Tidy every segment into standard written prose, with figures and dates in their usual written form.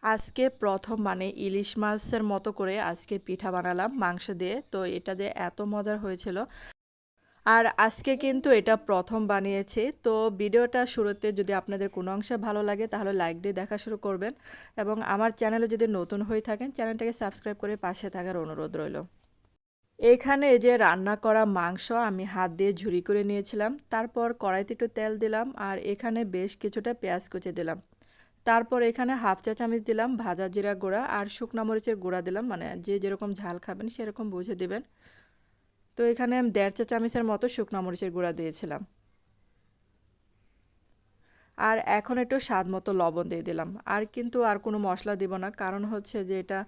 আজকে প্রথম মানে ইলিশ মাছের মতো করে আজকে পিঠা বানালাম মাংস দিয়ে। তো এটা যে এত মজার হয়েছিল। আর আজকে কিন্তু এটা প্রথম বানিয়েছি। তো ভিডিওটা শুরুতে যদি আপনাদের কোনো অংশে ভালো লাগে তাহলে লাইক দিয়ে দেখা শুরু করবেন, এবং আমার চ্যানেলে যদি নতুন হয়ে থাকেন চ্যানেলটাকে সাবস্ক্রাইব করে পাশে থাকার অনুরোধ রইল। এখানে এই যে রান্না করা মাংস আমি হাত দিয়ে ঝুরি করে নিয়েছিলাম, তারপর কড়াইতে একটু তেল দিলাম আর এখানে বেশ কিছুটা পেঁয়াজ কুচি দিলাম। তারপর এখানে হাফ চা চামচ দিলাম ভাজা জিরা গুঁড়া আর শুকনা মরিচের গুঁড়া দিলাম, মানে যে যেরকম ঝাল খাবেন সেরকম বুঝে দিবেন। তো এখানে আমি 1.5 চা চামচের মতো শুকনা মরিচের গুঁড়া দিয়েছিলাম। আর এখন একটু স্বাদ মতো লবণ দিয়ে দিলাম। আর কিন্তু আর কোনো মশলা দিব না, কারণ হচ্ছে যে এটা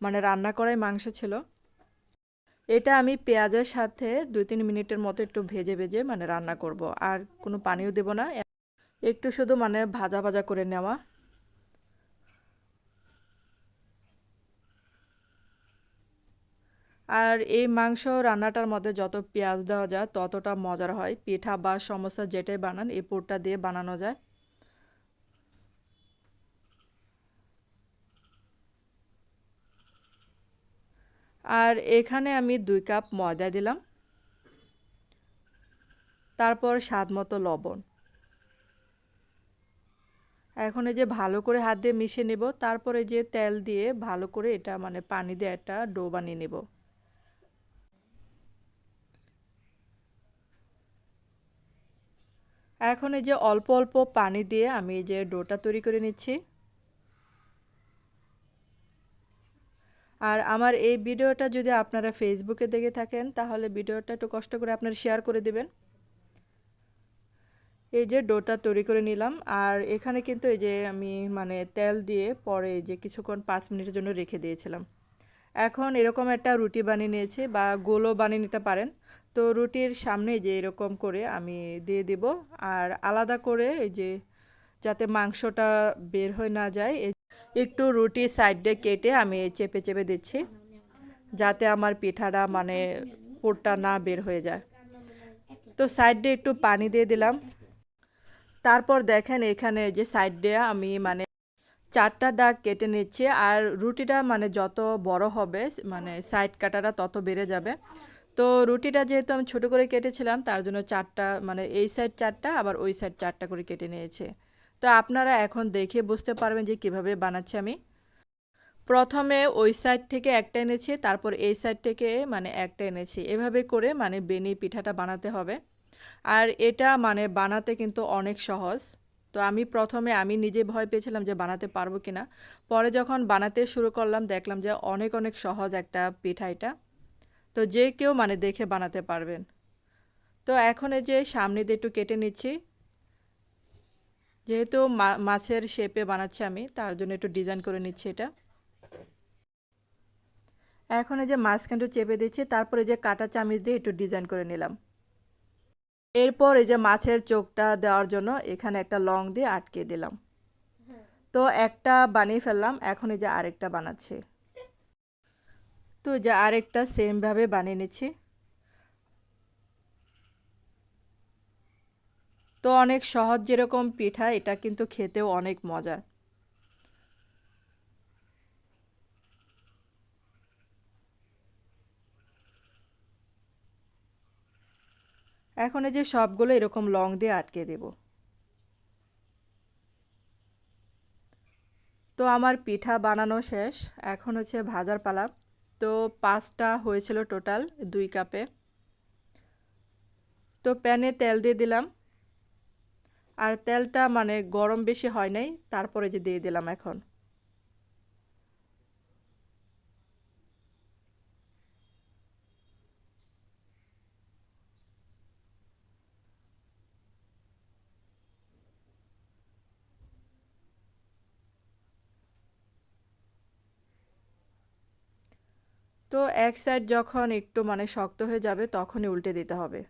মানে রান্না করাই মাংস ছিল। এটা আমি পেঁয়াজের সাথে 2-3 মিনিটের মতো একটু ভেজে ভেজে মানে রান্না করব, আর কোনো পানিও দেব না, একটু শুধু মানে ভাজা ভাজা করে নেওয়া। আর এই মাংস রান্নাটার মধ্যে যত পেঁয়াজ দেওয়া যায় ততটা মজার হয়। পিঠা বা সমোসা যেটাই বানান এই পুরটা দিয়ে বানানো যায়। আর এখানে আমি 2 কাপ ময়দা দিলাম, তারপর স্বাদ মতো লবণ। এখন এই যে ভালো করে হাত দিয়ে মিশিয়ে নেব, তারপরে যে তেল দিয়ে ভালো করে এটা মানে পানি দিয়ে একটা ডো বানিয়ে নেব। এখন এই যে অল্প অল্প পানি দিয়ে আমি এই যে ডোটা তৈরি করে নিচ্ছি। আর আমার এই ভিডিওটা যদি আপনারা ফেসবুকে দেখে থাকেন তাহলে ভিডিওটা একটু কষ্ট করে আপনারা শেয়ার করে দিবেন। এই যে ডোটা তৈরি করে নিলাম, আর এখানে কিন্তু এই যে আমি মানে তেল দিয়ে পরে এই যে কিছুক্ষণ 5 মিনিটের জন্য রেখে দিয়েছিলাম। এখন এরকম একটা রুটি বানিয়ে নিয়েছি, বা গোলও বানিয়ে নিতে পারেন। তো রুটির সামনে যে এরকম করে আমি দিয়ে দিব, আর আলাদা করে এই যে যাতে মাংসটা বের হয়ে না যায় একটু রুটি সাইড দিয়ে কেটে আমি চেপে চেপে দিচ্ছি, যাতে আমার পিঠাটা মানে পুরটা না বের হয়ে যায়। তো সাইড দিয়ে একটু পানি দিয়ে দিলাম। তারপর দেখেন এখানে যে সাইড দিয়ে আমি মানে 4টা দাগ কেটে নিচ্ছি। আর রুটিটা মানে যত বড় হবে মানে সাইড কাটাটা তত বেড়ে যাবে। তো রুটিটা যেহেতু আমি ছোট করে কেটেছিলাম তার জন্য 4টা মানে এই সাইড 4টা আবার ওই সাইড 4টা করে কেটে নিয়েছে। তো আপনারা এখন দেখে বুঝতে পারবেন যে কিভাবে বানাচ্ছি আমি। প্রথমে ওই সাইড থেকে একটা এনেছি, তারপর এই সাইড থেকে মানে একটা এনেছি, এভাবে করে মানে বেনি পিঠাটা বানাতে হবে। আর এটা মানে বানাতে কিন্তু অনেক সহজ। তো আমি প্রথমে আমি নিজে ভয় পেয়েছিলাম যে বানাতে পারবো কিনা। পরে যখন বানাতে শুরু করলাম দেখলাম যে অনেক অনেক সহজ একটা পিঠা এটা। তো যে কেউ মানে দেখে বানাতে পারবেন। তো এখন এই যে সামনে দিয়ে একটু কেটে নিচ্ছি, যেহেতু মাছের শেপে বানাচ্ছি আমি তার জন্য একটু ডিজাইন করে নিচ্ছি এটা। এখন এই যে মাঝখানটা চেপে দিচ্ছি, তারপরে যে কাঁটা চামচ দিয়ে একটু ডিজাইন করে নিলাম। এরপর এই যে মাছের চোখটা দেওয়ার জন্য এখানে একটা লং দিয়ে আটকে দিলাম। তো একটা বানিয়ে ফেললাম, এখন এই যে আরেকটা বানাচ্ছি। তো এই যে আরেকটা সেম ভাবে বানিয়ে নিচ্ছি। তো অনেক সহজ যেরকম পিঠা, এটা কিন্তু খেতেও অনেক মজার। এখন এই যে সবগুলো এরকম লং দিয়ে আটকে দেব। তো আমার পিঠা বানানো শেষ, এখন হচ্ছে ভাজার পালা। তো 5টা হয়েছিল টোটাল 2 কাপে। তো প্যানে তেল দিয়ে দিলাম, আর তেলটা মানে গরম বেশি হয় নাই, তারপরে যে দিয়ে দিলাম এখন। তো এক সাইড যখন একটু মানে শক্ত হয়ে যাবে তখনই উল্টে দিতে হবে।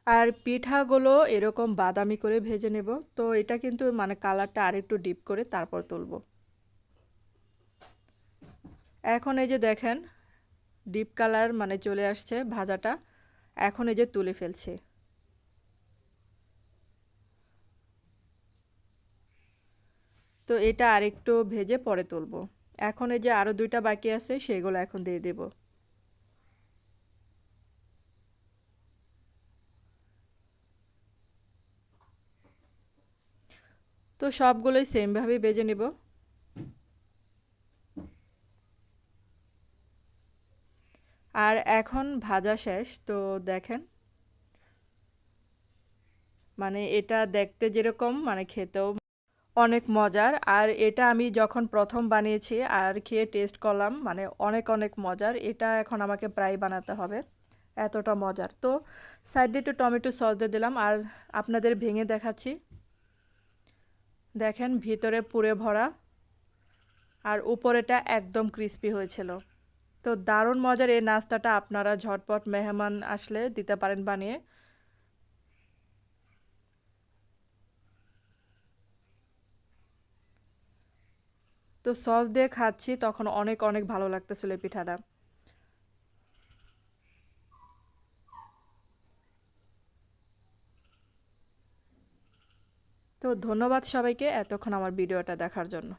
আর পিঠাগুলো এরকম বাদামি করে ভেজে নেব। তো এটা কিন্তু মানে কালারটা আরেকটু ডিপ করে তারপর তুলব। এখন এই যে দেখেন ডিপ কালার মানে চলে আসছে ভাজাটা। এখন এই যে তুলে ফেলছি। তো এটা আরেকটু ভেজে পরে তুলবো। এখন এই যে আরো 2টা বাকি আছে সেগুলো এখন দিয়ে দেব। তো সবগুলোই সেম ভাবে ভেজে নেব। আর এখন ভাজা শেষ, তো দেখেন মানে এটা দেখতে যেরকম মানে খেতেও অনেক মজার। আর এটা আমি যখন প্রথম বানিয়েছি আর খেয়ে টেস্ট করলাম মানে অনেক অনেক মজার। এটা এখন আমাকে প্রায় বানাতে হবে, এতটা মজার। তো সাইড দিয়ে একটু টমেটো সস দিয়ে দিলাম আর আপনাদের ভেঙে দেখাচ্ছি। দেখেন ভিতরে পুরে ভরা আর উপরেটা একদম ক্রিস্পি হয়েছিল। তো দারুণ মজার এই নাস্তাটা, আপনারা ঝটপট মেহমান আসলে দিতে পারেন বানিয়ে। তো সস দিয়ে খাচ্ছি তখন অনেক অনেক ভালো লাগতেছিল এই পিঠাটা। তো ধন্যবাদ সবাইকে এতক্ষণ আমার ভিডিওটা দেখার জন্য।